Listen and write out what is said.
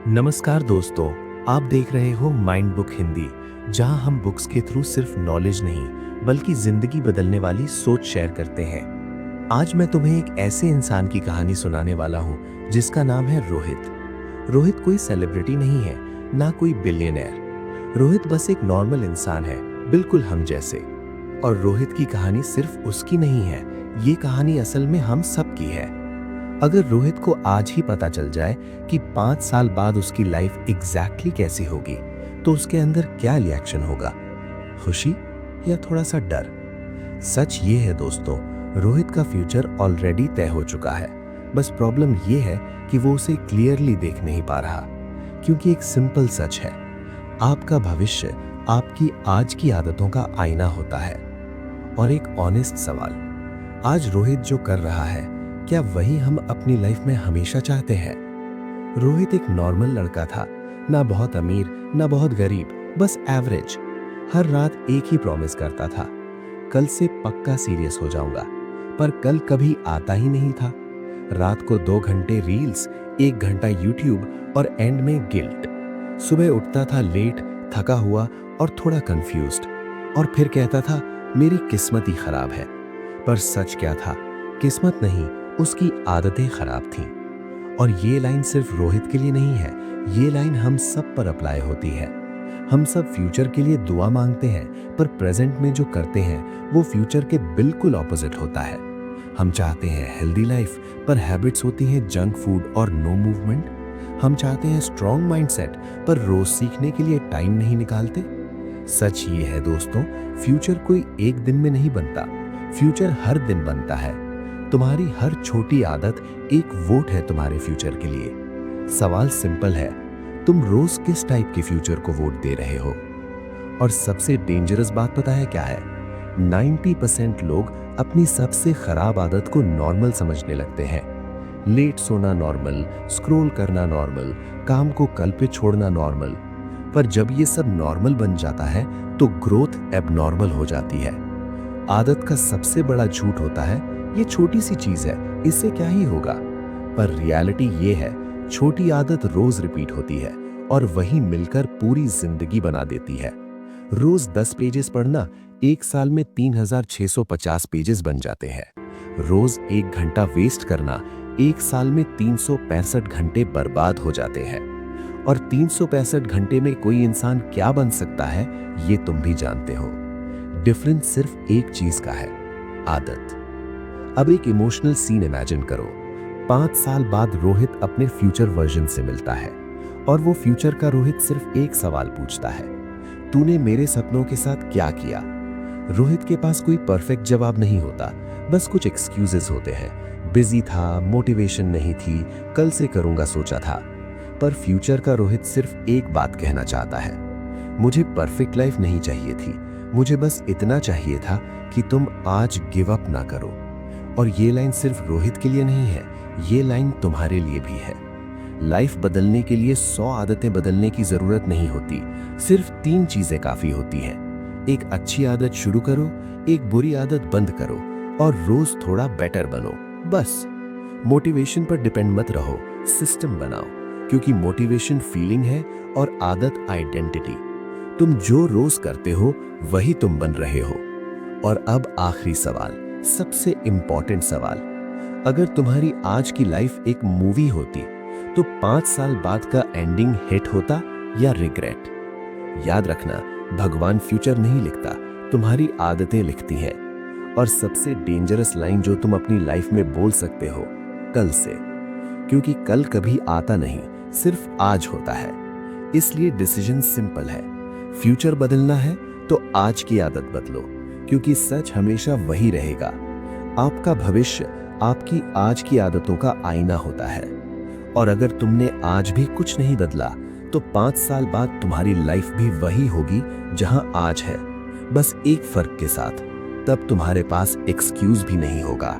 नमस्कार दोस्तों, आप देख रहे हो माइंड बुक हिंदी, जहां हम बुक्स के थ्रू सिर्फ नॉलेज नहीं बल्कि जिंदगी बदलने वाली सोच शेयर करते हैं। आज मैं तुम्हें एक ऐसे इंसान की कहानी सुनाने वाला हूं जिसका नाम है रोहित। रोहित कोई सेलिब्रिटी नहीं है, ना कोई बिलियनर। रोहित बस एक नॉर्मल इंसान है, बिल्कुल हम जैसे। और रोहित की कहानी सिर्फ उसकी नहीं है, ये कहानी असल में हम सब की है। अगर रोहित को आज ही पता चल जाए कि 5 साल बाद उसकी लाइफ एग्जैक्टली कैसी होगी, तो उसके अंदर क्या रिएक्शन होगा? खुशी या थोड़ा सा डर? सच ये है दोस्तों, रोहित का फ्यूचर ऑलरेडी तय हो चुका है। बस प्रॉब्लम ये है कि वो उसे क्लियरली देख नहीं पा रहा। क्योंकि एक सिंपल सच है, आपका भविष्य आपकी आज की आदतों का आईना होता है। और एक ऑनेस्ट सवाल, आज रोहित जो कर रहा है, क्या वही हम अपनी लाइफ में हमेशा चाहते हैं? रोहित एक नॉर्मल लड़का था, ना बहुत अमीर ना बहुत गरीब, बस एवरेज। हर रात एक ही प्रॉमिस करता था, कल से पक्का सीरियस हो जाऊंगा। पर कल कभी आता ही नहीं था। रात को 2 घंटे रील्स, 1 घंटा यूट्यूब और एंड में गिल्ट। सुबह उठता था लेट, थका हुआ और थोड़ा कंफ्यूज्ड, और फिर कहता था मेरी किस्मत ही खराब है। पर सच क्या था? किस्मत नहीं, उसकी आदतें खराब थीं। और ये लाइन सिर्फ रोहित के लिए नहीं है, ये लाइन हम सब पर अप्लाई होती है। हम सब फ्यूचर के लिए दुआ मांगते हैं, पर प्रेजेंट में जो करते हैं वो फ्यूचर के बिल्कुल ऑपोजिट होता है। हम चाहते हैं हेल्दी लाइफ, पर हैबिट्स होती हैं जंक फूड और नो मूवमेंट। हम चाहते हैं स्ट्रॉन्ग माइंडसेट, पर रोज सीखने के लिए टाइम नहीं निकालते। सच ये है दोस्तों, फ्यूचर कोई एक दिन में नहीं बनता, फ्यूचर हर दिन बनता है। तुम्हारी हर छोटी आदत एक वोट है तुम्हारे फ्यूचर के लिए। सवाल सिंपल है, तुम रोज किस टाइप के फ्यूचर को वोट दे रहे हो? और सबसे डेंजरस बात पता है क्या है? 90% लोग अपनी सबसे खराब आदत को नॉर्मल समझने लगते हैं। लेट सोना नॉर्मल, स्क्रॉल करना नॉर्मल, काम को कल पे छोड़ना नॉर्मल। पर जब ये सब नॉर्मल बन जाता है तो ग्रोथ एबनॉर्मल हो जाती है। आदत का सबसे बड़ा झूठ होता है, ये छोटी सी चीज है, इससे क्या ही होगा। पर रियलिटी ये है, छोटी आदत रोज रिपीट होती है और वही मिलकर पूरी जिंदगी बना देती है। रोज 10 पेजेस पढ़ना 1 साल में 3650 पेजेस बन जाते हैं। रोज 1 घंटा वेस्ट करना 1 साल में 365 घंटे बर्बाद हो जाते हैं। और 365 घंटे में कोई इंसान क्या बन सकता है, ये तुम भी जानते हो। डिफरेंस सिर्फ एक चीज का है, आदत। अब एक इमोशनल सीन इमेजिन करो। 5 साल बाद रोहित अपने फ्यूचर वर्जन से मिलता है, और वो फ्यूचर का रोहित सिर्फ एक सवाल पूछता है, तूने मेरे सपनों के साथ क्या किया? रोहित के पास कोई परफेक्ट जवाब नहीं होता, बस कुछ एक्सक्यूजेस होते हैं। बिजी था, मोटिवेशन नहीं थी, कल से करूंगा सोचा था। पर फ्यूचर का रोहित सिर्फ एक बात कहना चाहता है, मुझे परफेक्ट लाइफ नहीं चाहिए थी, मुझे बस इतना चाहिए था कि तुम आज गिव अप ना करो। और ये लाइन सिर्फ रोहित के लिए नहीं है, ये लाइन तुम्हारे लिए भी है। लाइफ बदलने के लिए 100 आदतें बदलने की जरूरत नहीं होती, सिर्फ 3 चीजें काफी होती हैं। एक अच्छी आदत शुरू करो, एक बुरी आदत बंद करो, और रोज थोड़ा बेटर बनो, बस। मोटिवेशन पर डिपेंड मत रहो, सिस्टम बनाओ। क्योंकि मोटिवेशन फीलिंग है और आदत आइडेंटिटी। तुम जो रोज करते हो वही तुम बन रहे हो। और अब आखिरी सवाल, सबसे इंपॉर्टेंट सवाल, अगर तुम्हारी आज की लाइफ एक मूवी होती तो 5 साल बाद का एंडिंग हिट होता या रिग्रेट? याद रखना, भगवान फ्यूचर नहीं लिखता, तुम्हारी आदतें लिखती हैं। और सबसे डेंजरस लाइन जो तुम अपनी लाइफ में बोल सकते हो, कल से। क्योंकि कल कभी आता नहीं, सिर्फ आज होता है। इसलिए डिसीजन सिंपल है, फ्यूचर बदलना है तो आज की आदत बदलो। क्योंकि सच हमेशा वही रहेगा, आपका भविष्य आपकी आज की आदतों का आईना होता है। और अगर तुमने आज भी कुछ नहीं बदला, तो 5 साल बाद तुम्हारी लाइफ भी वही होगी जहां आज है, बस एक फर्क के साथ, तब तुम्हारे पास एक्सक्यूज भी नहीं होगा।